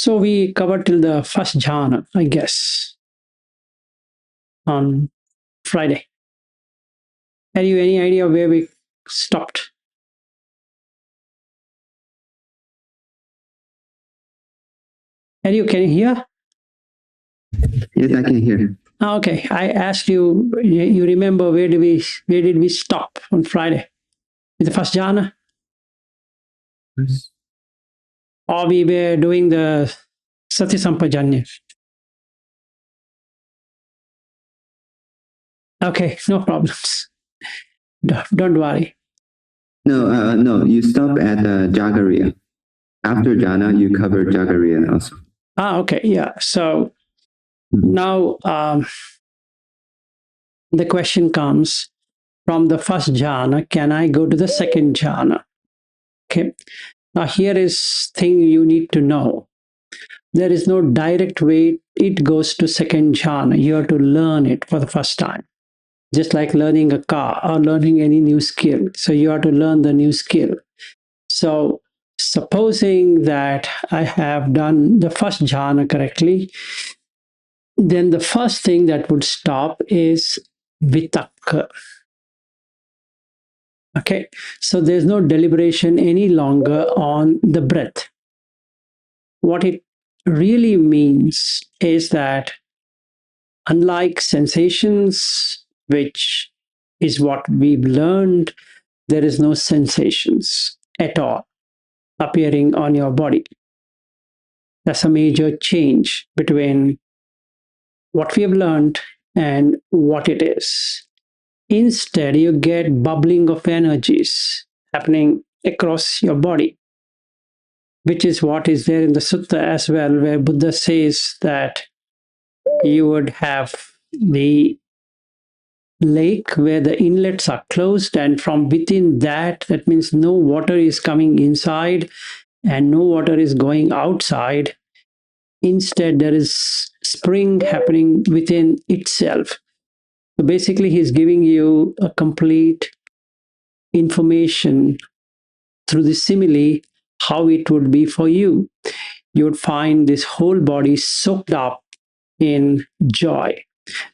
So we covered till the first jhana, I guess, on Friday. Have you any idea where we stopped? Can you hear? Yes, I can hear. Okay, I asked you. You remember where did we stop on Friday? With the first jhana, Yes. or we were doing the sati sampajanya? Okay, no problems. Don't worry. No, you stop at Jagariya. After jhana, you cover Jagariya also. Okay, yeah. So now the question comes, from the first jhana, can I go to the second jhana? Okay. Now here is thing you need to know. There is no direct way it goes to second jhana. You have to learn it for the first time. Just like learning a car or learning any new skill. So you have to learn the new skill. So supposing that I have done the first jhana correctly, then the first thing that would stop is vitakka. Okay, so there's no deliberation any longer on the breath. What it really means is that unlike sensations, which is what we've learned, there is no sensations at all appearing on your body. That's a major change between what we have learned and what it is. Instead, you get bubbling of energies happening across your body, which is what is there in the sutta as well, where Buddha says that you would have the lake where the inlets are closed, and from within that means no water is coming inside and no water is going outside. Instead, there is spring happening within itself. So basically, he's giving you a complete information through the simile how it would be for you. You would find this whole body soaked up in joy.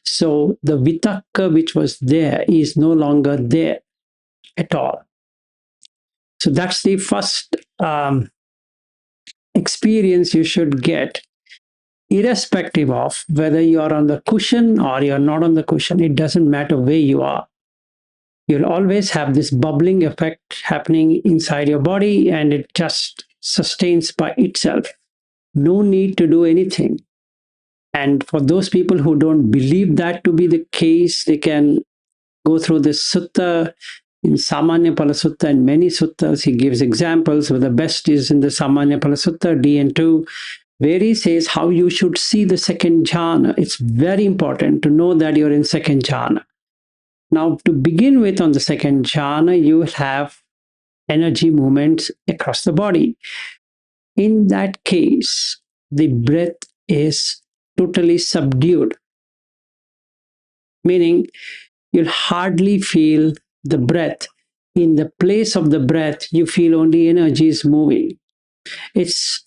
So the vitakka which was there is no longer there at all. So that's the first experience you should get, irrespective of whether you're on the cushion or you're not on the cushion. It doesn't matter where you are. You'll always have this bubbling effect happening inside your body, and it just sustains by itself. No need to do anything. And for those people who don't believe that to be the case, they can go through this sutta in Samanya Pala Sutta and many suttas. He gives examples, where the best is in the Samanya Pala Sutta, DN2, where he says how you should see the second jhana. It's very important to know that you're in second jhana. Now, to begin with, on the second jhana, you have energy movements across the body. In that case, the breath is totally subdued, meaning you'll hardly feel the breath. In the place of the breath, you feel only energy is moving. It's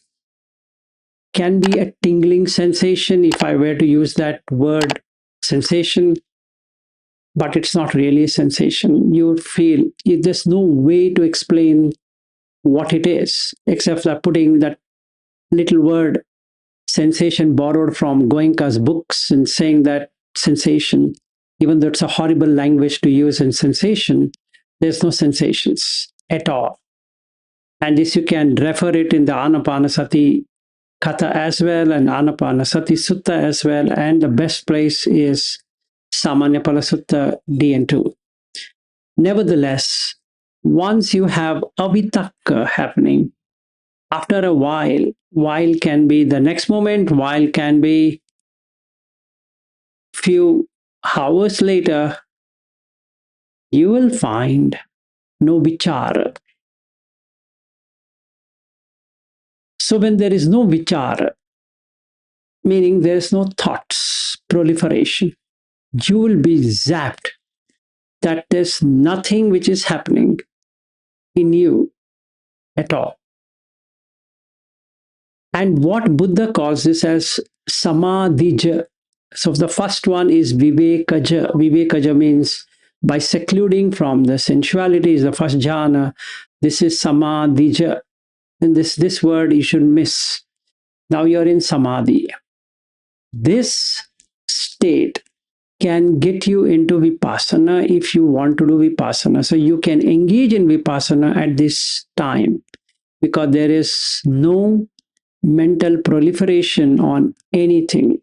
can be a tingling sensation, if I were to use that word, sensation, but it's not really a sensation. You feel there's no way to explain what it is, except for putting that little word sensation borrowed from Goenka's books and saying that sensation, even though it's a horrible language to use in sensation, there's no sensations at all. And this you can refer it in the Anapanasati Katha as well and Anapanasati Sutta as well. And the best place is Samanyapala Sutta DN2. Nevertheless, once you have avitakka happening, after a while can be the next moment, while can be few hours later, you will find no vichara. So when there is no vichara, meaning there is no thoughts proliferation, you will be zapped that there's nothing which is happening in you at all. And what Buddha calls this as Samādhi. So the first one is vivekaja. Vivekaja means by secluding from the sensuality is the first jhana. This is Samādhi. And this word you should miss. Now you're in Samadhi. This state can get you into Vipassana if you want to do Vipassana. So you can engage in Vipassana at this time because there is no mental proliferation on anything.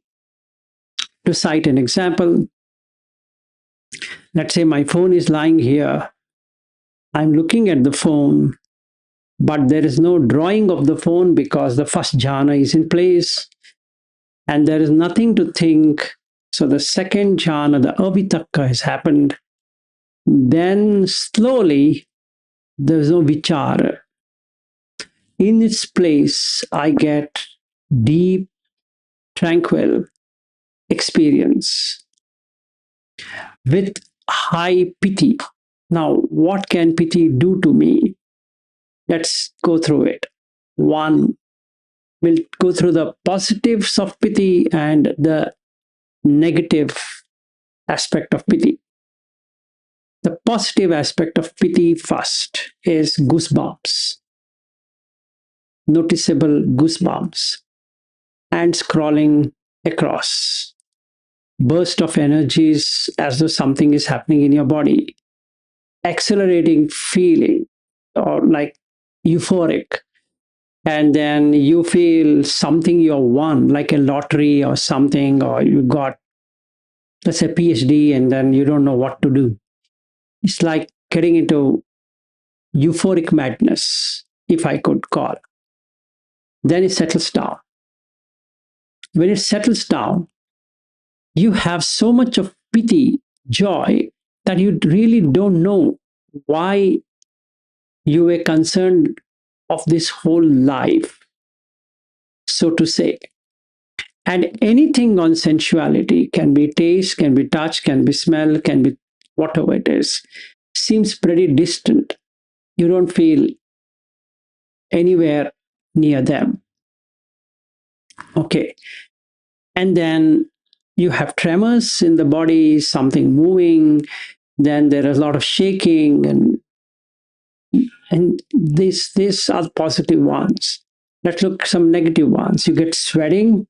To cite an example, let's say my phone is lying here. I'm looking at the phone, but there is no drawing of the phone because the first jhana is in place and there is nothing to think. So the second jhana, the avitakka, has happened. Then slowly, there's no vichara. In its place, I get deep, tranquil experience with high piti. Now, what can piti do to me? Let's go through it. One, we'll go through the positives of piti and the negative aspect of piti. The positive aspect of piti first is goosebumps, noticeable goosebumps, and scrolling across. Burst of energies as though something is happening in your body, accelerating feeling or like euphoric. And then you feel something you won, like a lottery or something, or you got, let's say, PhD, and then you don't know what to do. It's like getting into euphoric madness, if I could call. Then it settles down. When it settles down, you have so much of piti, joy, that you really don't know why you were concerned of this whole life, so to say. And anything on sensuality can be taste, can be touch, can be smell, can be whatever it is, seems pretty distant. You don't feel anywhere near them. Okay. And then you have tremors in the body, something moving, then there is a lot of shaking, and these are positive ones. Let's look at some negative ones. You get sweating.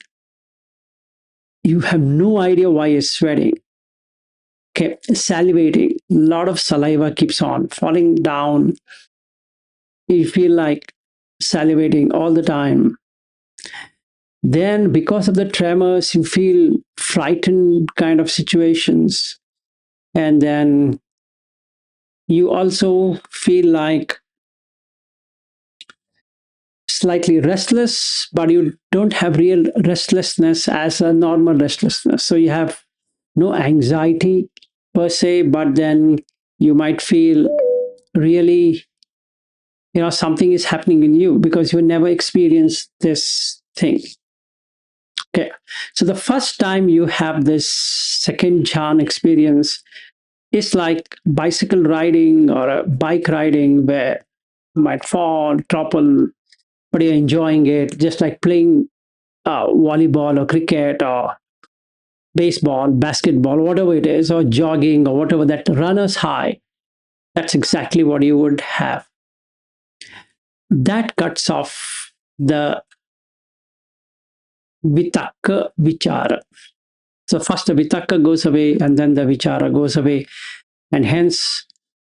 You have no idea why you're sweating. Okay, salivating. A lot of saliva keeps on falling down. You feel like salivating all the time. Then, because of the tremors, you feel frightened kind of situations. And then you also feel like slightly restless, but you don't have real restlessness as a normal restlessness. So you have no anxiety per se, but then you might feel really, something is happening in you because you never experienced this thing. Okay. So the first time you have this second jhana experience, it's like bicycle riding or a bike riding where you might fall, topple, but you're enjoying it, just like playing volleyball or cricket or baseball, basketball, whatever it is, or jogging or whatever, that runner's high. That's exactly what you would have. That cuts off the vitakka vichara. So first the vitakka goes away and then the vichara goes away. And hence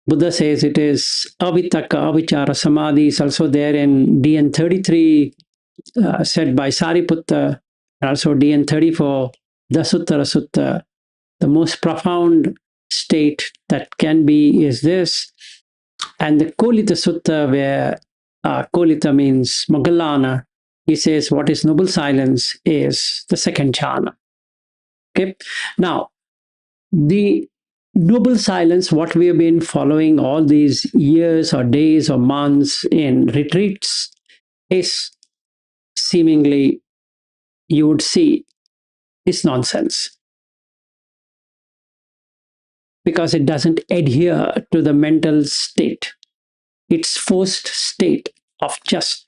Buddha says it is avitakka, avichara, samadhi is also there in DN 33, said by Sariputta, and also DN 34, the Suttara Sutta. The most profound state that can be is this. And the Kolita Sutta, where Kolita means Mogallana, he says what is noble silence is the second jhana. Okay. Now, the noble silence, what we have been following all these years or days or months in retreats, is seemingly, you would see, is nonsense because it doesn't adhere to the mental state. It's forced state of just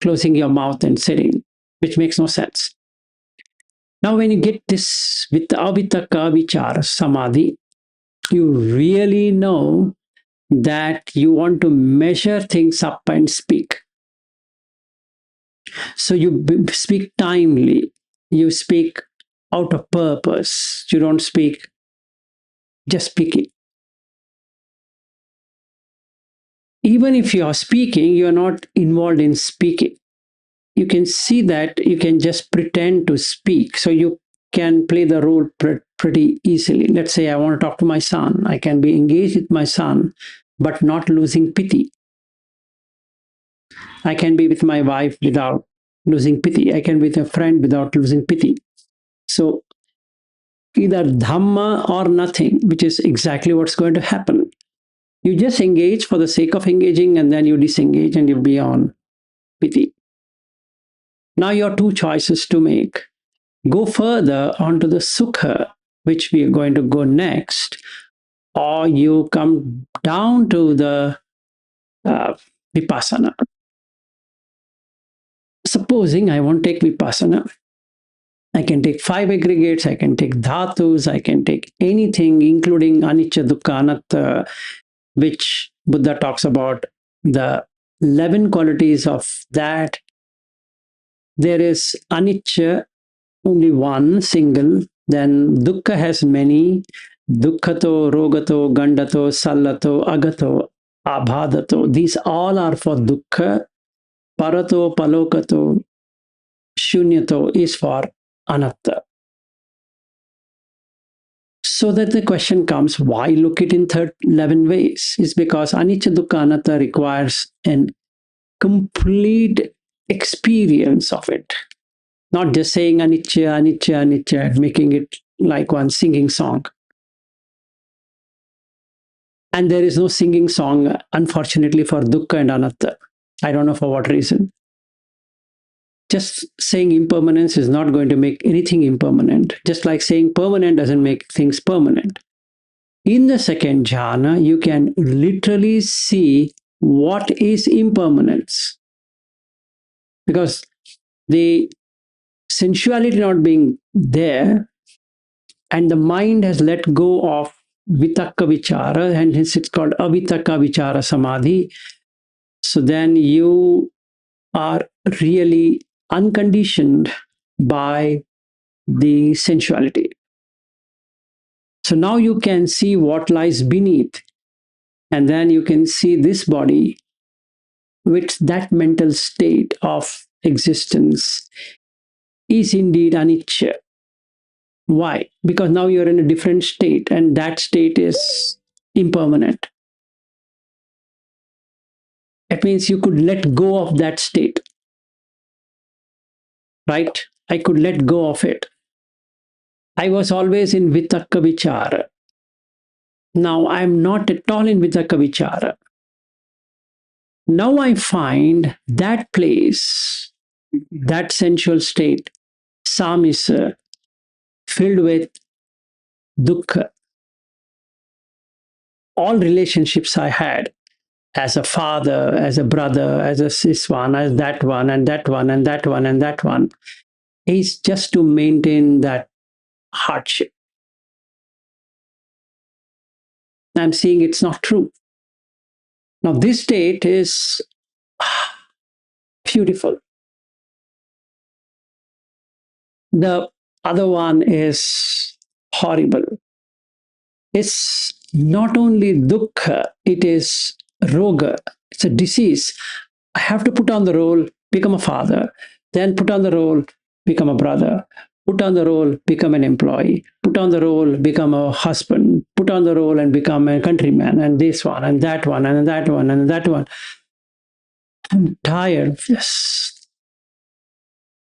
closing your mouth and sitting, which makes no sense. Now, when you get this with avitaka vichara samadhi, you really know that you want to measure things up and speak. So you speak timely, you speak out of purpose, you don't speak just speaking. Even if you are speaking, you are not involved in speaking. You can see that you can just pretend to speak. So you can play the role pretty easily. Let's say I want to talk to my son. I can be engaged with my son, but not losing piti. I can be with my wife without losing piti. I can be with a friend without losing piti. So either dhamma or nothing, which is exactly what's going to happen. You just engage for the sake of engaging, and then you disengage and you'll be on piti. Now you have two choices to make. Go further onto the sukha, which we are going to go next, or you come down to the vipassana. Supposing I want to take vipassana, I can take 5 aggregates, I can take dhatus, I can take anything, including anicca, dukkha, anatta, which Buddha talks about the 11 qualities of that. There is anicca, only one single. Then dukkha has many. Dukkhato, rogato, gandato, sallato, agato, abhadato. These all are for dukkha. Parato, palokato, shunyato is for anatta. So that the question comes, why look it in 11 ways? It's because anicca, dukkha, anatta requires an complete experience of it. Not just saying anicca, anicca, anicca, making it like one singing song. And there is no singing song, unfortunately, for dukkha and anatta. I don't know for what reason. Just saying impermanence is not going to make anything impermanent. Just like saying permanent doesn't make things permanent. In the second jhana, you can literally see what is impermanence. Because the sensuality not being there, and the mind has let go of vitakka vichara, and hence it's called avitakka vichara samadhi. So then you are really unconditioned by the sensuality. So now you can see what lies beneath, and then you can see this body with that mental state of existence is indeed anicca. Why? Because now you're in a different state, and that state is impermanent. It means you could let go of that state, right? I could let go of it. I was always in vitakka vichara. Now I'm not at all in vitakka vichara. Now I find that place, that sensual state, samisa, filled with dukkha. All relationships I had as a father, as a brother, as this one, as that one, and that one, and that one, and that one, is just to maintain that hardship. I'm seeing it's not true. Now, this state is beautiful. The other one is horrible. It's not only dukkha, it is roga. It's a disease. I have to put on the role, become a father, then put on the role, become a brother, put on the role, become an employee, put on the role, become a husband, put on the role and become a countryman, and this one, and that one, and that one, and that one. I'm tired of this.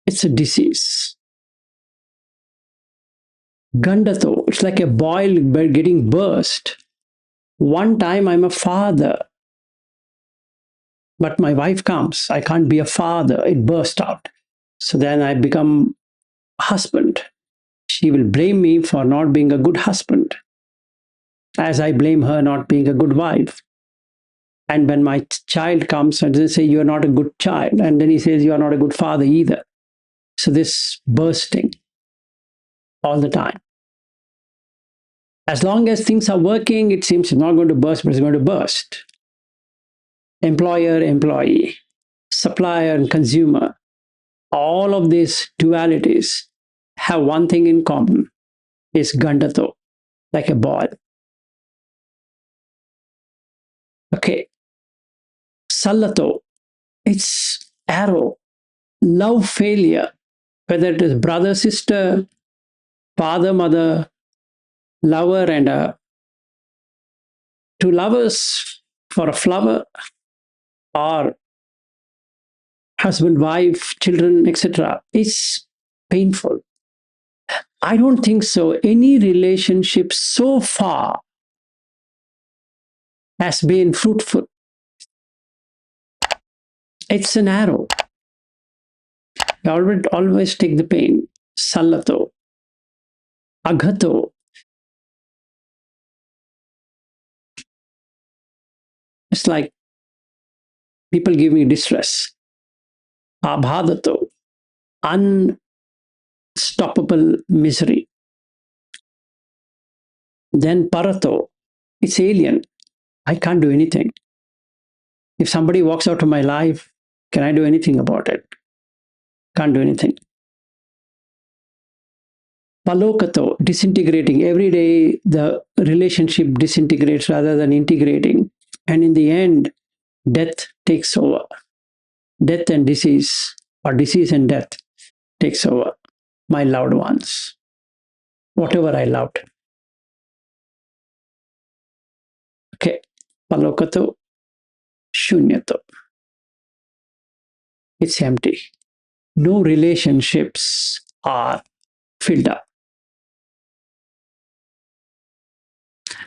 It's a disease. Gandato, it's like a boil getting burst. One time I'm a father, but my wife comes. I can't be a father. It burst out. So then I become a husband. She will blame me for not being a good husband, as I blame her not being a good wife. And when my child comes and they say, you're not a good child, and then he says, you are not a good father either. So this bursting all the time. As long as things are working, it seems it's not going to burst, but it's going to burst. Employer, employee, supplier, and consumer, all of these dualities have one thing in common, is gandato, like a ball. Okay. Sallato, it's arrow, love failure, whether it is brother, sister, father, mother, lover, and two lovers for a flower, or husband, wife, children, etc. It's painful. I don't think so. Any relationship so far has been fruitful. It's an arrow. You always take the pain. Sallato, aghato. It's like people give me distress. Abhadato, unstoppable misery. Then parato, it's alien. I can't do anything. If somebody walks out of my life, can I do anything about it? Can't do anything. Palokato, disintegrating. Every day the relationship disintegrates rather than integrating. And in the end, death takes over. Death and disease, or disease and death, takes over. My loved ones, whatever I loved. Okay. Palokato, shunyato. It's empty. No relationships are filled up.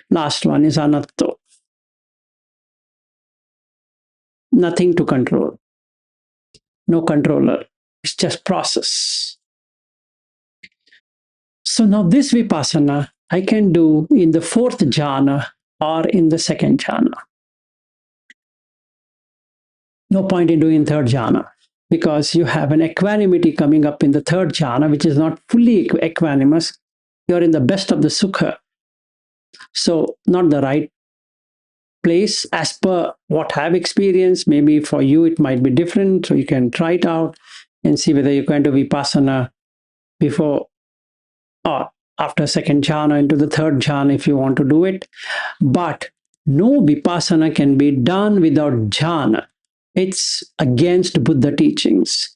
Last one is anatto. Nothing to control. No controller. It's just process. So now this vipassana I can do in the fourth jhana or in the second jhana. No point in doing third jhana, because you have an equanimity coming up in the third jhana, which is not fully equanimous. You're in the best of the sukha. So not the right place as per what I've experienced. Maybe for you it might be different. So you can try it out and see whether you're going to vipassana before or after second jhana into the third jhana if you want to do it. But no vipassana can be done without jhana. It's against Buddha teachings.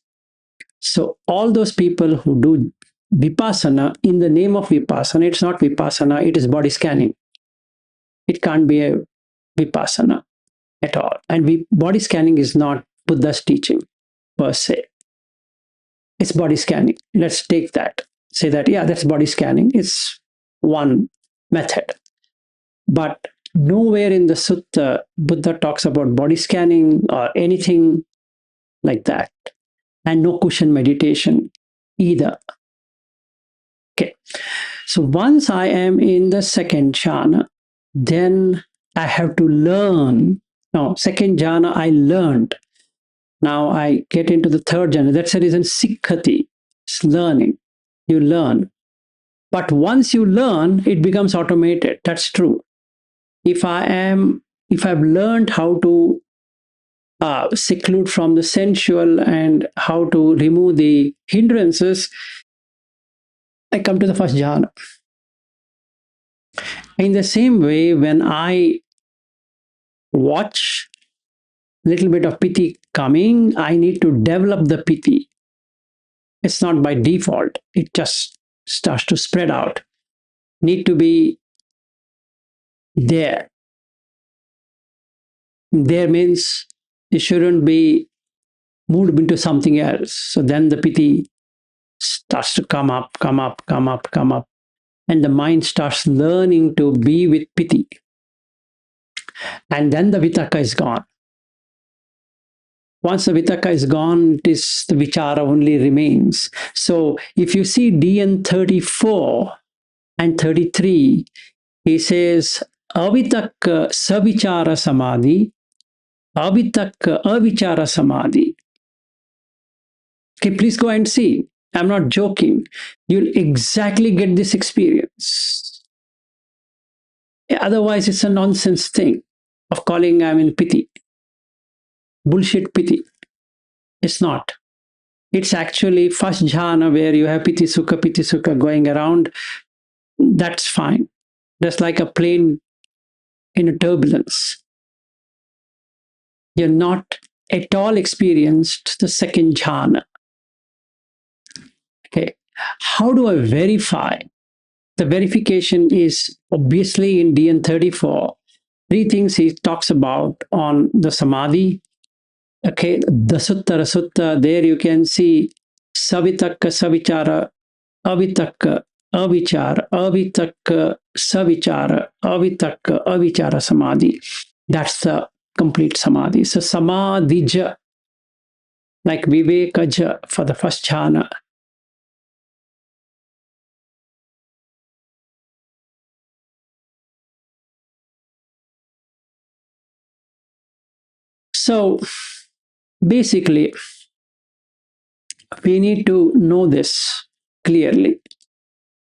So all those people who do vipassana in the name of vipassana, it's not vipassana, it is body scanning. It can't be a vipassana at all. And body scanning is not Buddha's teaching per se. It's body scanning. Let's take that. Say that, yeah, that's body scanning. It's one method. But nowhere in the sutta Buddha talks about body scanning or anything like that. And no cushion meditation either. Okay. So once I am in the second jhana, then I have to learn. Now, second jhana, I learned. Now I get into the third jhana. That's the reason sikhati is learning. You learn. But once you learn, it becomes automated. That's true. If I've learned how to seclude from the sensual and how to remove the hindrances, I come to the first jhana. In the same way, when I watch a little bit of piti coming, I need to develop the piti. It's not by default. It just starts to spread out. Need to be there. There means it shouldn't be moved into something else. So then the piti starts to come up, come up, come up, come up. And the mind starts learning to be with piti. And then the vitaka is gone. Once the vitaka is gone, the vichara only remains. So if you see DN 34 and 33, he says, avitaka savichara samadhi Avitakka, avichara samadhi. Okay, please go and see. I'm not joking. You'll exactly get this experience. Otherwise, it's a nonsense thing of calling I'm in piti. Bullshit piti. It's not. It's actually first jhana where you have piti sukha going around. That's fine. That's like a plane in a turbulence. You're not at all experienced the second jhana. Okay. How do I verify? The verification is obviously in DN 34. Three things he talks about on the Samādhi. Okay, the sutta, there you can see savitakka, savichara, avitakka, avichara, avitakka, savichara, avitakka, avichara samadhi. That's the complete samadhi. So samadhija, like vivekaja for the first jhana. So basically, we need to know this clearly.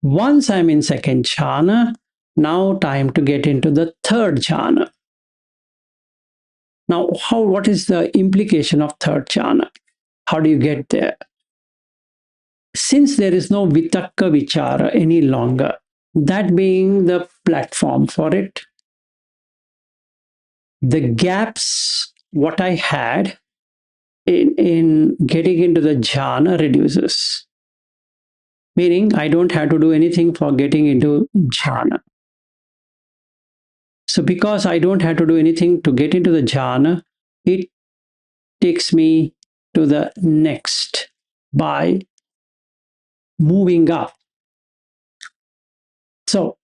Once I'm in second jhana, now time to get into the third jhana. Now, what is the implication of third jhana? How do you get there? Since there is no vitakka vichara any longer, that being the platform for it, the gaps, what I had in getting into the jhana reduces. Meaning, I don't have to do anything for getting into jhana. So, because I don't have to do anything to get into the jhana, it takes me to the next by moving up. So,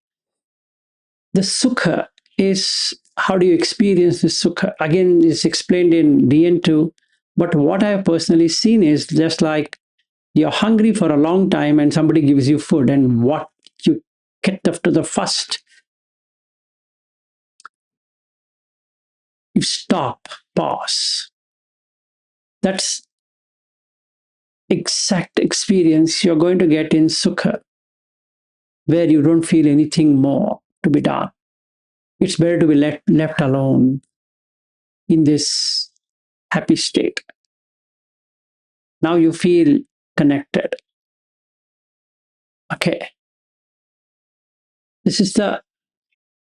the sukha is how do you experience the sukha? Again, it's explained in DN2. But what I have personally seen is just like you're hungry for a long time and somebody gives you food, and what you get after the first, you stop, pause. That's exact experience you're going to get in sukha, where you don't feel anything more to be done. It's better to be left alone in this happy state. Now you feel connected. Okay. This is the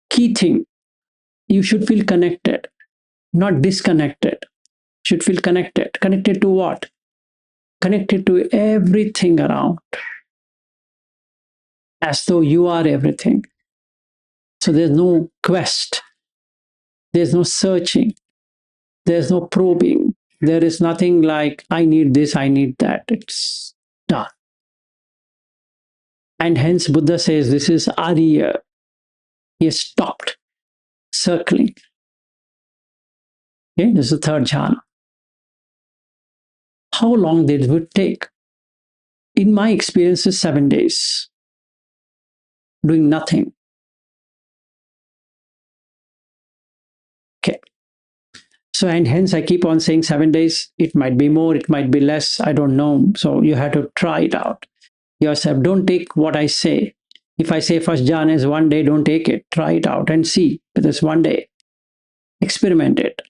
key thing. You should feel connected, not disconnected. Should feel connected. Connected to what? Connected to everything around, as though you are everything. So there's no quest, there's no searching, there's no probing. There is nothing like, I need this, I need that. It's done. And hence Buddha says this is Arya. He has stopped circling. Okay, this is the third jhana. How long did it take? In my experience, is 7 days, doing nothing. Okay. So, and hence I keep on saying 7 days. It might be more, it might be less. I don't know. So you have to try it out yourself. Don't take what I say. If I say first jhana is 1 day, don't take it. Try it out and see whether it's 1 day. Experiment it.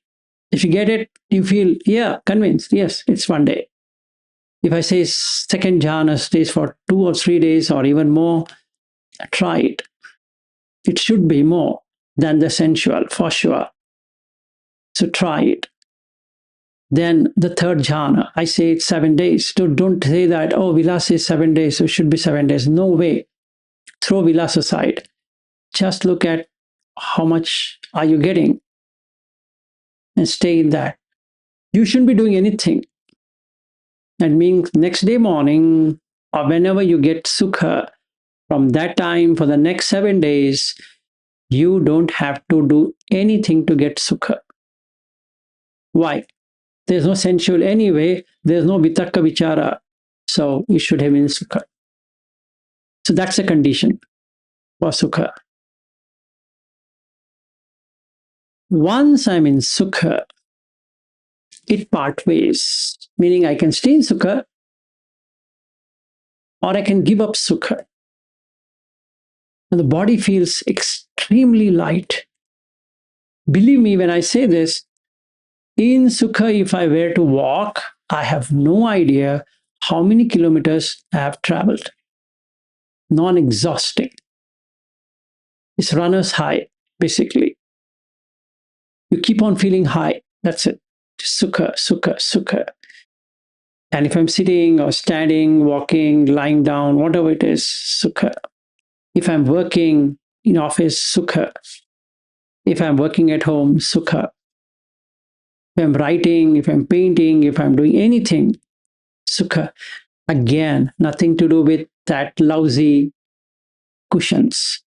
If you get it, you feel, yeah, convinced. Yes, it's 1 day. If I say second jhana stays for 2 or 3 days or even more, try it. It should be more than the sensual, for sure. So try it. Then the third jhana, I say it's 7 days. So don't say that, oh, vilasa is 7 days, so it should be 7 days. No way. Throw vilasa aside. Just look at how much are you getting and stay in that. You shouldn't be doing anything. That means next day morning or whenever you get sukha, from that time for the next 7 days, you don't have to do anything to get sukha. Why? There's no sensual anyway. There's no vitakka vichara. So you should have in sukha. So that's a condition for sukha. Once I'm in sukha, it part ways, meaning I can stay in sukha or I can give up sukha. And the body feels extremely light. Believe me when I say this, in sukha, if I were to walk, I have no idea how many kilometers I have traveled. Non exhausting. It's runner's high, basically. You keep on feeling high. That's it. Sukha, sukha, sukha. And if I'm sitting or standing, walking, lying down, whatever it is, sukha. If I'm working in office, sukha. If I'm working at home, sukha. If I'm writing, if I'm painting, if I'm doing anything, sukha. Again, nothing to do with that lousy cushions.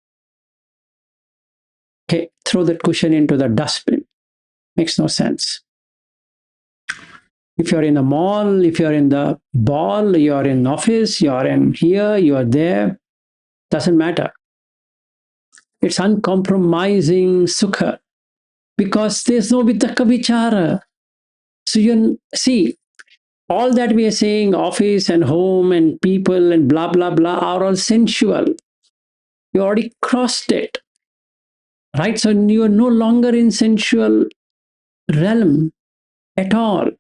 Okay, throw that cushion into the dustbin. Makes no sense. If you're in a mall, if you're in the ball, you're in office, you're in here, you're there, doesn't matter. It's uncompromising sukha because there's no vitaka vichara. So you see, all that we are saying, office and home and people and blah, blah, blah, are all sensual. You already crossed it, right? So you are no longer in sensual realm at all.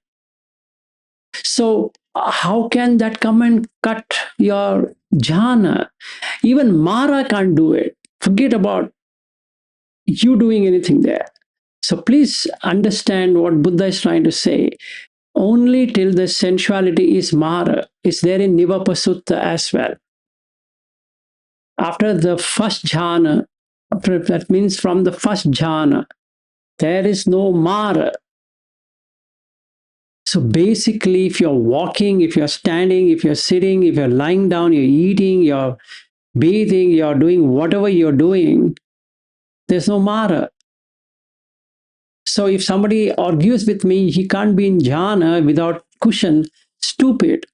So how can that come and cut your jhana? Even Mara can't do it. Forget about you doing anything there. So please understand what Buddha is trying to say. Only till the sensuality is Mara is there in Vipassana as well. After the first jhana, that means from the first jhana, there is no Mara. So basically, if you're walking, if you're standing, if you're sitting, if you're lying down, you're eating, you're bathing, you're doing whatever you're doing, there's no Mara. So if somebody argues with me, he can't be in jhana without cushion, stupid.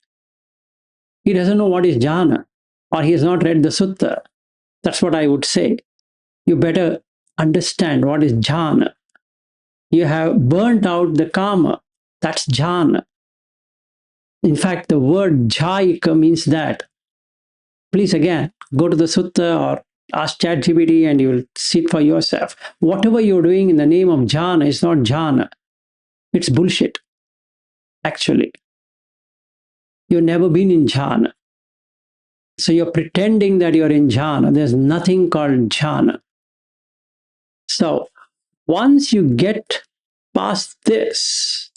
He doesn't know what is jhana, or he has not read the sutta. That's what I would say. You better understand what is jhana. You have burnt out the kama. That's jhana. In fact, the word jhaika means that. Please again, go to the sutta or ask ChatGPT and you will see it for yourself. Whatever you're doing in the name of jhana is not jhana. It's bullshit, actually. You've never been in jhana. So you're pretending that you're in jhana. There's nothing called jhana. So once you get past this,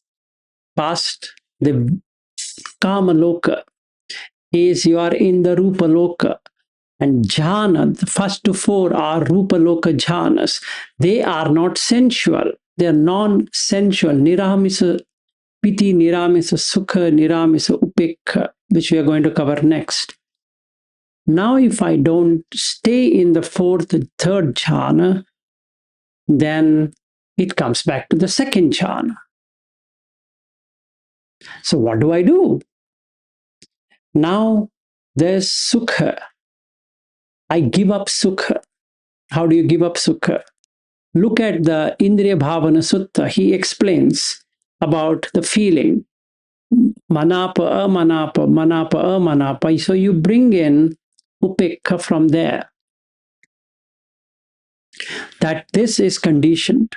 past the kama loka, is you are in the rupa loka. And jhana, the first to four are rupa loka jhanas. They are not sensual. They are non-sensual. Niramisa piti, niramisa sukha, niramisa upekha, which we are going to cover next. Now, if I don't stay in the fourth, third jhana, then it comes back to the second jhana. So what do I do? Now there's sukha. I give up sukha. How do you give up sukha? Look at the Indriya Bhavana Sutta. He explains about the feeling. Manapa, amanapa, manapa, amanapa. So you bring in upekha from there. That this is conditioned.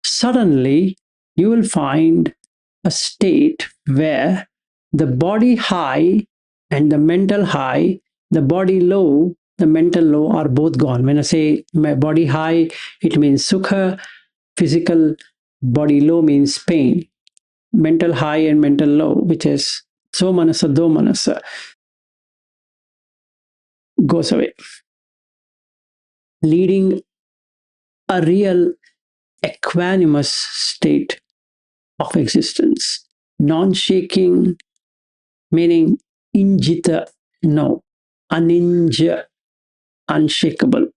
Suddenly, you will find a state where the body high and the mental high, the body low, the mental low are both gone. When I say my body high, it means sukha, physical body low means pain. Mental high and mental low, which is so manasa, do manasa, goes away. Leading a real equanimous state of existence, non-shaking, meaning injita, no, aninja, unshakable,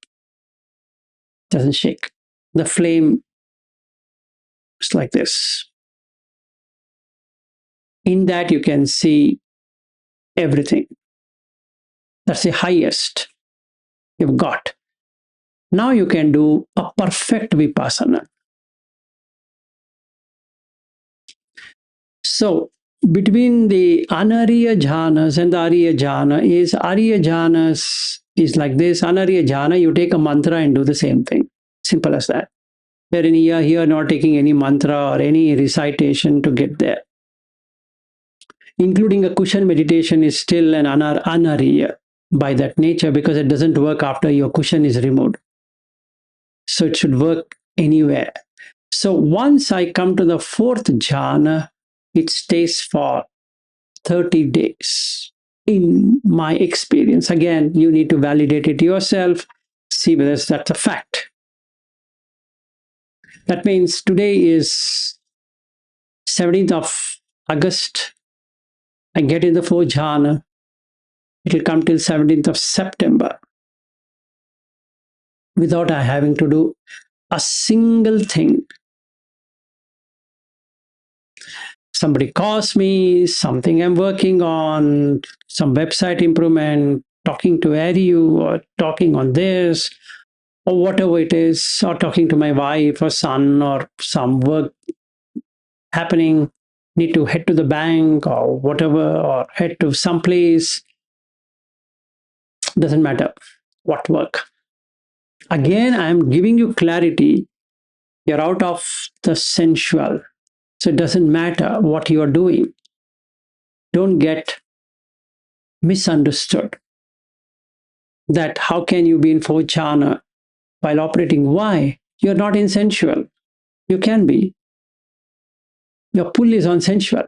doesn't shake. The flame is like this. In that you can see everything. That's the highest you've got. Now you can do a perfect vipassana. So between the anariya jhanas and the ariya jhana is ariya jhanas is like this. Anariya jhana, you take a mantra and do the same thing. Simple as that. Wherein here not taking any mantra or any recitation to get there. Including a cushion meditation is still an anariya by that nature, because it doesn't work after your cushion is removed. So it should work anywhere. So once I come to the fourth jhana, it stays for 30 days. In my experience, again, you need to validate it yourself, see whether that's a fact. That means today is 17th of August. I get in the fourth jhana. It will come till 17th of September without I having to do a single thing. Somebody calls me, something I'm working on, some website improvement, talking to Ariu or talking on this, or whatever it is, or talking to my wife or son, or some work happening, need to head to the bank or whatever, or head to some place. Doesn't matter what work. Again, I'm giving you clarity. You're out of the sensual. So it doesn't matter what you are doing. Don't get misunderstood. That how can you be in fourth jhana while operating? Why? You're not in sensual. You can be. Your pull is on sensual.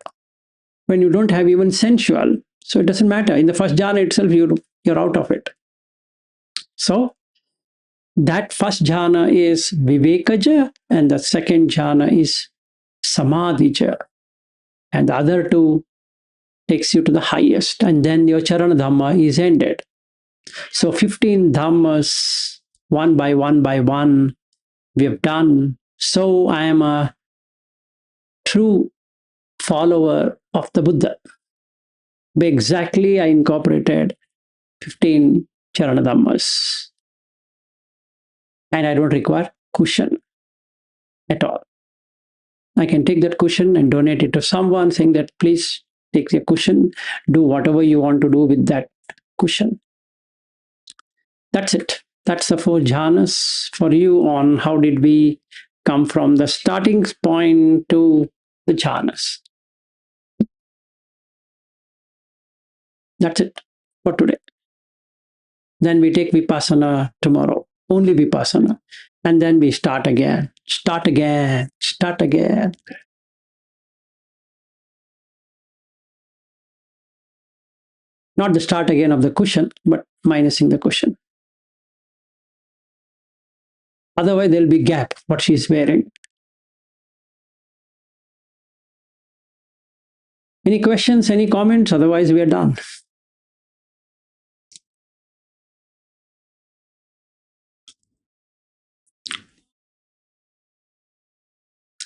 When you don't have even sensual, so it doesn't matter. In the first jhana itself, you're out of it. So that first jhana is vivekaja, and the second jhana is samadhija, and the other two takes you to the highest, and then your charana dhamma is ended. So 15 dhammas, one by one by one, we have done. So I am a true follower of the Buddha. Exactly, I incorporated 15 charana dhammas, and I don't require cushion at all. I can take that cushion and donate it to someone, saying that please take the cushion, do whatever you want to do with that cushion. That's it. That's the four jhanas for you on how did we come from the starting point to the jhanas. That's it for today. Then we take vipassana tomorrow, only vipassana. And then we start again, start again, start again. Not the start again of the cushion, but minusing the cushion. Otherwise, there'll be gap, what she's wearing. Any questions, any comments? Otherwise, we are done.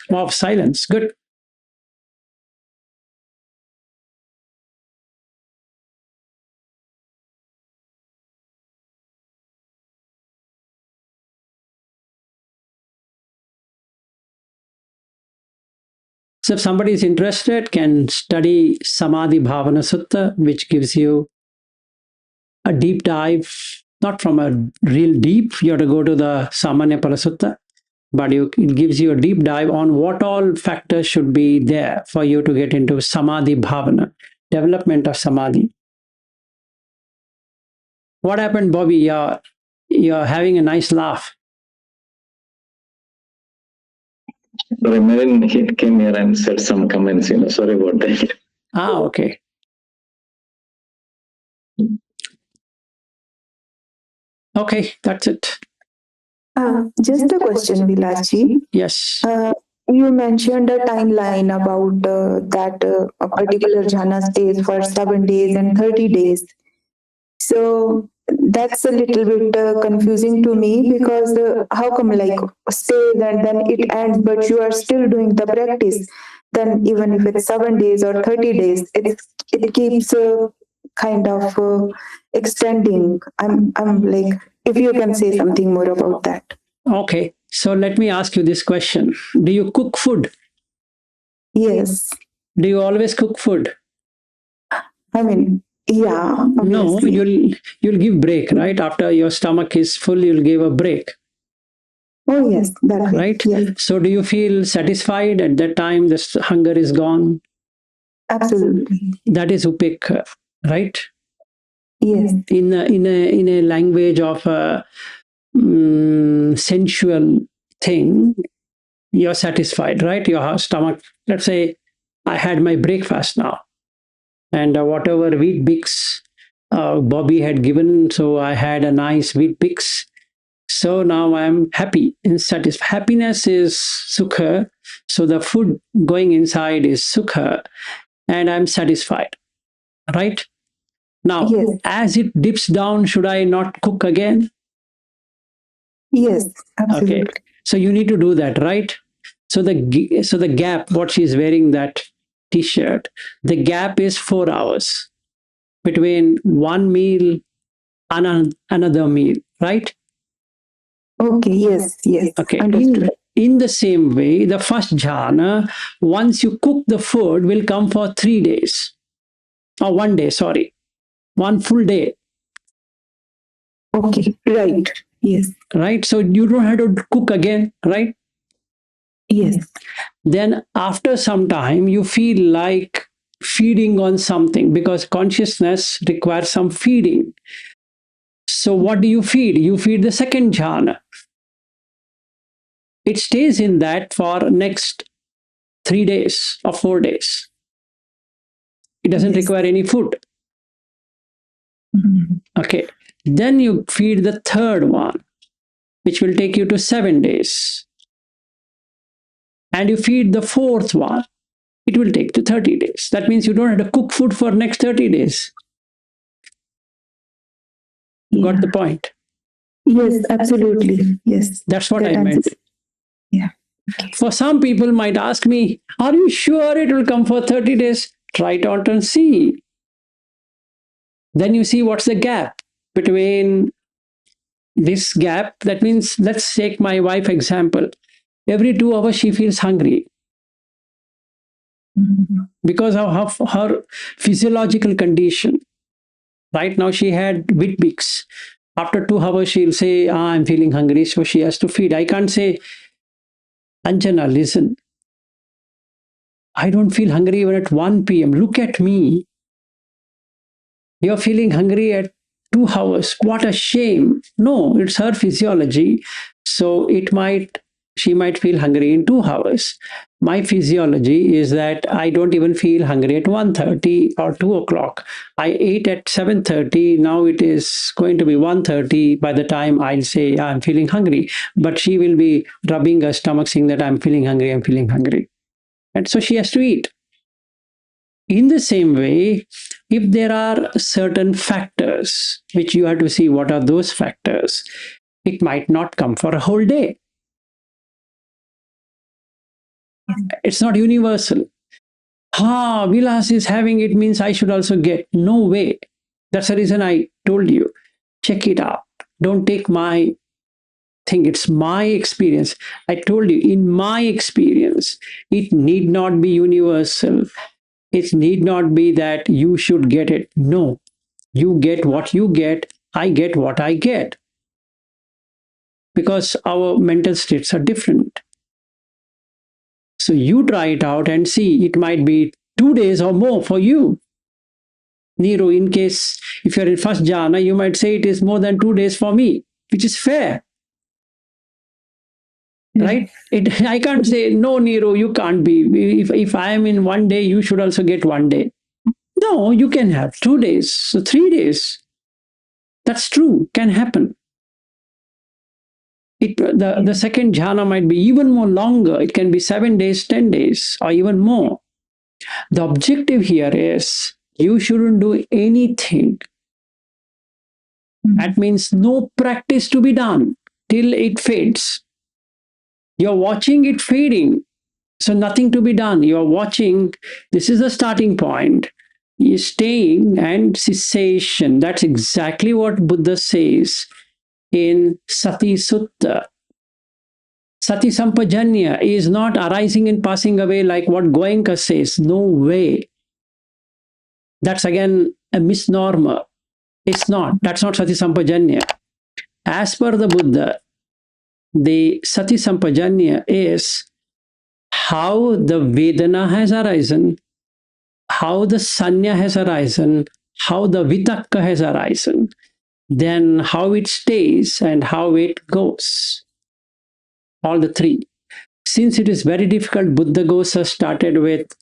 Wow, silence. Good. So if somebody is interested, can study Samādhi Bhavana Sutta, which gives you a deep dive, not from a real deep, you have to go to the Samanya Parasutta, but it gives you a deep dive on what all factors should be there for you to get into Samādhi Bhavana, development of Samādhi. What happened, Bobby? You're having a nice laugh. Sorry, Marin came here and said some comments, sorry about that. Okay. Okay, that's it. Just a question, Vilasji. Yes. You mentioned a timeline about that a particular jhana stays for 7 days and 30 days. So that's a little bit confusing to me, because how come like stays and then it ends, but you are still doing the practice? Then even if it's 7 days or 30 days, it keeps kind of extending. I'm like, if you can say something more about that. Okay, so let me ask you this question. Do you cook food? Yes. Do you always cook food? I mean, yeah, No, obviously. you'll give break, right? After your stomach is full, you'll give a break, Oh, yes, that way. right? Yes, So do you feel satisfied at that time? This hunger is gone. absolutely. That is upekha, right? Yes, In a language of a sensual thing, you're satisfied, right? Your stomach. Let's say I had my breakfast now, and whatever wheat bix Bobby had given, so I had a nice wheat bix. So now I'm happy and satisfied. Happiness is sukha. So the food going inside is sukha, and I'm satisfied, right? Now, yes, as it dips down, should I not cook again? yes, Okay. absolutely. So you need to do that, right? So the gap, what she's wearing, that t-shirt, the gap is 4 hours between one meal and another meal, right? Okay, yes, yes, Okay. understood. In the same way, the first jhana, once you cook the food, will come for 3 days. Or one day, sorry. One full day. Okay, right. Yes, Right? So you don't have to cook again, right? yes, Then after some time, you feel like feeding on something because consciousness requires some feeding. So what do you feed? You feed the second jhana. It stays in that for next 3 days or 4 days. It doesn't yes. require any food. Mhm. Okay. Then you feed the third one, which will take you to 7 days. And you feed the fourth one, it will take to 30 days. That means you don't have to cook food for next 30 days. Yeah. Got the point? Yes, absolutely. Yes, That's what that I meant. answers. Yeah. Okay. For some people might ask me, are you sure it will come for 30 days? Try it out and see. Then you see what's the gap between this gap. That means, let's take my wife example. Every 2 hours she feels hungry Mhm. because of her physiological condition. Right now she had Wheatbix. After 2 hours she'll say, I'm feeling hungry, so she has to feed. I can't say, Anjana, listen, I don't feel hungry even at 1 p.m. Look at me. You're feeling hungry at 2 hours. What a shame. No, it's her physiology. So she might feel hungry in 2 hours. My physiology is that I don't even feel hungry at 1:30 or 2 o'clock. I ate at 7:30. Now it is going to be 1:30 by the time I'll say I'm feeling hungry. But she will be rubbing her stomach saying that I'm feeling hungry, I'm feeling hungry. And so she has to eat. In the same way, if there are certain factors which you have to see what are those factors, it might not come for a whole day. It's not universal. Vilas is having it means I should also get. No way. That's the reason I told you. Check it out. Don't take my thing. It's my experience. I told you, in my experience, it need not be universal. It need not be that you should get it. No, you get what you get, I get what I get. Because our mental states are different. So you try it out and see, it might be 2 days or more for you. Nero, in case if you're in first jhana, you might say it is more than 2 days for me, which is fair. Right? I can't say, no, Nero, you can't be. If I am in 1 day, you should also get 1 day. No, you can have 2 days, so 3 days. That's true, can happen. The second jhana might be even more longer. It can be 7 days, 10 days, or even more. The objective here is you shouldn't do anything. That means no practice to be done till it fades. You're watching it fading, so nothing to be done. You're watching, this is the starting point. You're staying and cessation. That's exactly what Buddha says in Sati Sutta. Sati Sampajanya is not arising and passing away like what Goenka says. No way. That's again a misnomer. It's not. That's not Sati Sampajanya. As per the Buddha, the Sati Sampajanya is how the Vedana has arisen, how the Sanya has arisen, how the Vitakka has arisen, then how it stays and how it goes. All the three. Since it is very difficult, Buddha Gosa started with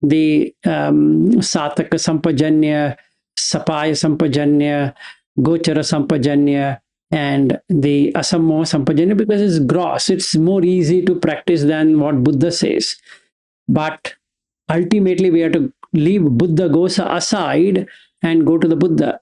the Sataka Sampajanya, Sapaya Sampajanya, Gochara Sampajanya, and the Asammo Sampajanya because it's gross. It's more easy to practice than what Buddha says. But ultimately, we have to leave Buddha Gosa aside and go to the Buddha.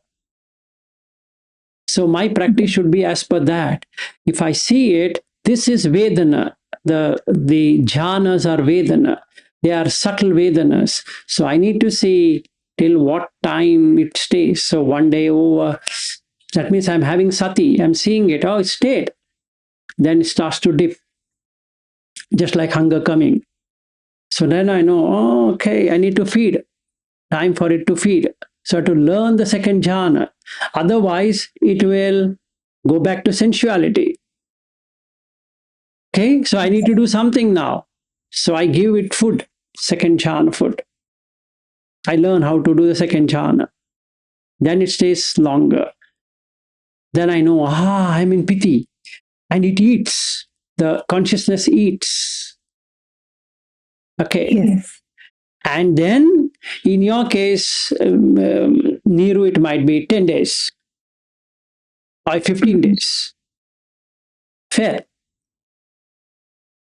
So my practice should be as per that. If I see it, this is Vedana. The jhanas are Vedana. They are subtle Vedanas. So I need to see till what time it stays. So one day over, that means I'm having sati. I'm seeing it. Oh, it stayed. Then it starts to dip, just like hunger coming. So then I know, oh, okay, I need to feed. Time for it to feed. So to learn the second jhana. Otherwise, it will go back to sensuality. Okay, so I need to do something now. So I give it food, second jhana food. I learn how to do the second jhana. Then it stays longer. Then I know, I'm in Piti. And it eats. The consciousness eats. Okay. Yes. And then in your case, Niru, it might be 10 days or 15 days. Fair.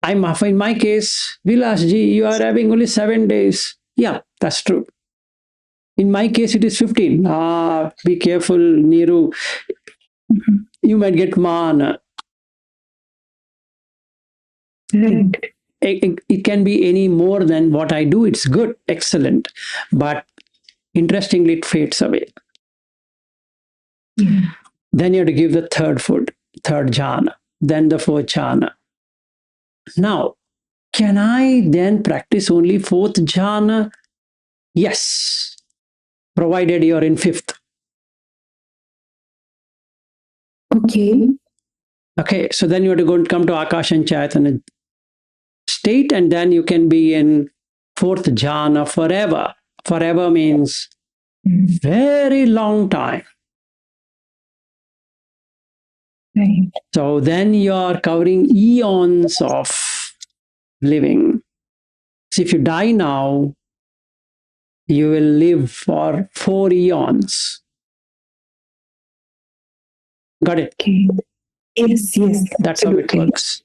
In my case, Vilasji, you are having only 7 days. Yeah, that's true. In my case, it is 15. Be careful, Niru. You might get mana. Right. It can be any more than what I do. It's good, excellent. But interestingly, it fades away. Yeah. Then you have to give the third food, third jhana, then the fourth jhana. Now, can I then practice only fourth jhana? Yes, provided you're in fifth. Okay. Okay, so then you have to go and come to Akash and Chaitanya state, and then you can be in fourth jhana forever. Forever means very long time. Right. So then you are covering eons of living. So if you die now, you will live for 4 eons. Got it? Okay. Yes, yes. That's how it Absolutely. works.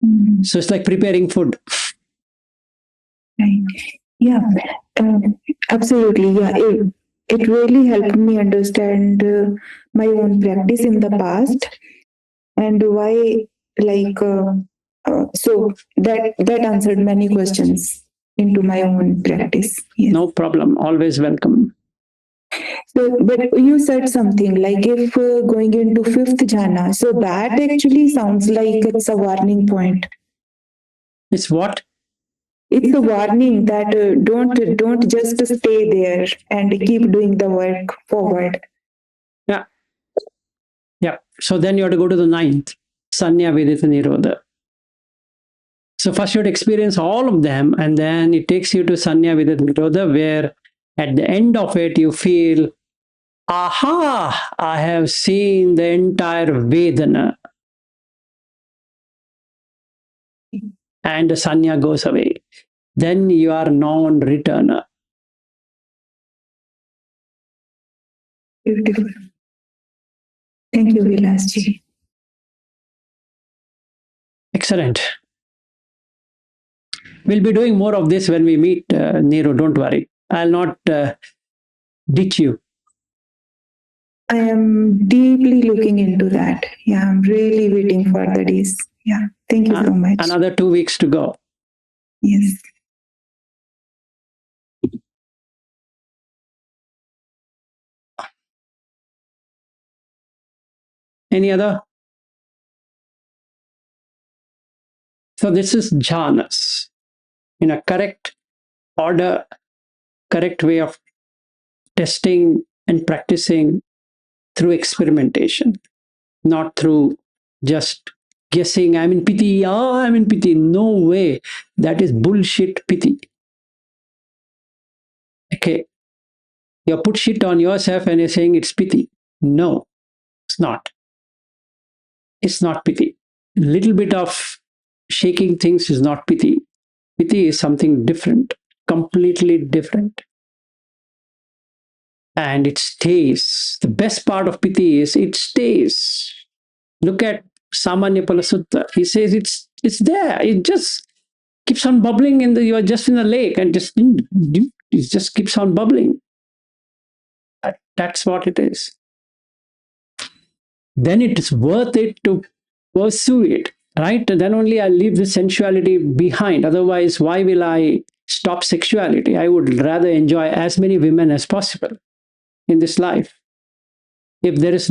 Mhm. So it's like preparing food. Right. Yeah. Absolutely. Yeah. It really helped me understand my own practice in the past and why, like, so that answered many questions into my own practice. Yes. No problem. Always welcome. So, but you said something like if going into fifth jhana, so that actually sounds like it's a warning point. It's what? It's a warning that don't just stay there and keep doing the work forward. Yeah. Yeah. So then you have to go to the ninth, Sanya Vedita Nirodha. So first you have to experience all of them, and then it takes you to Sanya Vedita Nirodha, where at the end of it you feel, aha, I have seen the entire Vedana. And the Sanya goes away. Then you are non-returner. Beautiful. Thank you, Vilasji. Excellent. We'll be doing more of this when we meet, Nero. Don't worry. I'll not ditch you. I am deeply looking into that. Yeah, I'm really waiting for the days. Yeah, thank you so much. Another 2 weeks to go. Yes. Any other? So this is jhanas in a correct order, correct way of testing and practicing through experimentation, not through just guessing, I'm in piti, oh, I'm in piti. No way. That is bullshit piti. Okay. You put shit on yourself and you're saying it's piti. No, it's not. It's not piti. A little bit of shaking things is not piti. Piti is something different, completely different. And it stays. The best part of piti is it stays. Look at Samādhi Sutta. He says it's there. It just keeps on bubbling you are just in the lake and it just keeps on bubbling. That's what it is. Then it is worth it to pursue it, right? Then only I'll leave the sensuality behind. Otherwise, why will I stop sexuality? I would rather enjoy as many women as possible in this life. If there is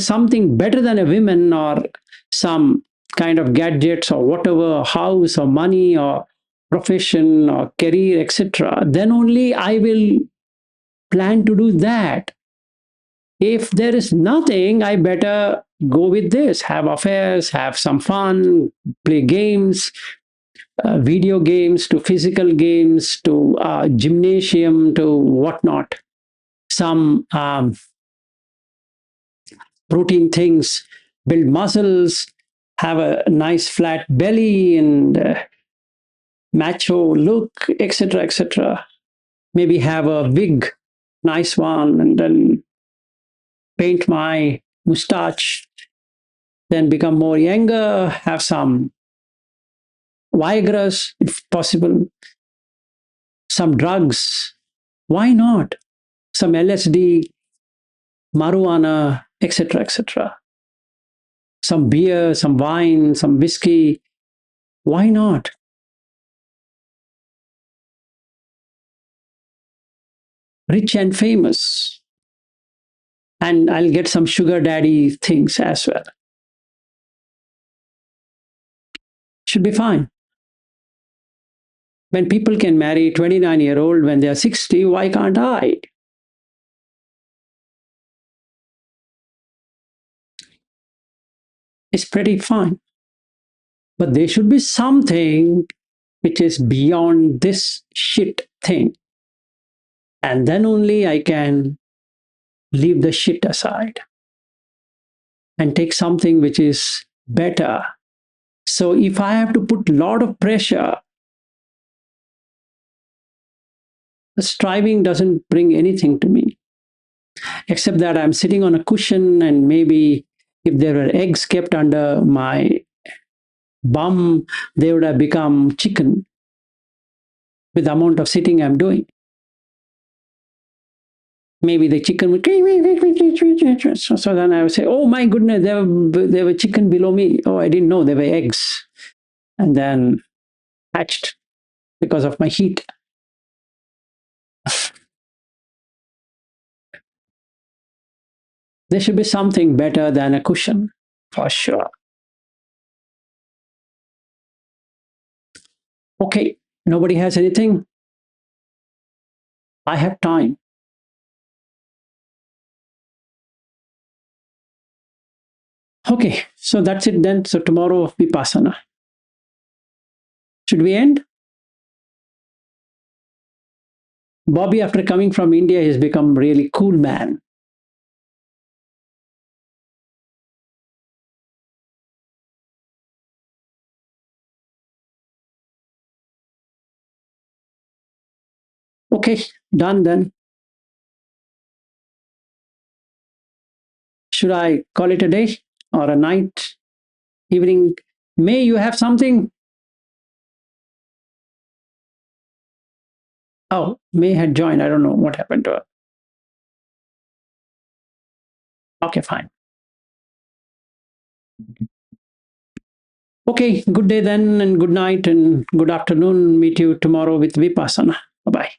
something better than a woman or some kind of gadgets or whatever, house or money or profession or career, etc., then only I will plan to do that. If there is nothing, I better go with this, have affairs, have some fun, play games, video games to physical games to gymnasium to whatnot, some protein things, build muscles, have a nice flat belly and macho look, etc., etc. Maybe have a wig, nice one, and then paint my mustache, then become more younger, have some Viagras, if possible, some drugs. Why not? Some LSD, marijuana, etc., etc. Some beer, some wine, some whiskey. Why not? Rich and famous. And I'll get some sugar daddy things as well. Should be fine. When people can marry 29-year-old when they're 60, why can't I? It's pretty fine. But there should be something which is beyond this shit thing. And then only I can leave the shit aside and take something which is better. So if I have to put a lot of pressure, the striving doesn't bring anything to me, except that I'm sitting on a cushion and maybe if there were eggs kept under my bum, they would have become chicken with the amount of sitting I'm doing. Maybe the chicken would, so then I would say, oh my goodness, there were chicken below me. Oh, I didn't know there were eggs. And then hatched because of my heat. There should be something better than a cushion, for sure. Okay, nobody has anything? I have time. Okay, so that's it then. So tomorrow, Vipassana. Should we end? Bobby, after coming from India, has become really cool man. Okay, done then. Should I call it a day or a night, evening? May you have something? Oh, May had joined. I don't know what happened to her. Okay, fine. Okay, good day then, and good night, and good afternoon. Meet you tomorrow with Vipassana. Bye-bye.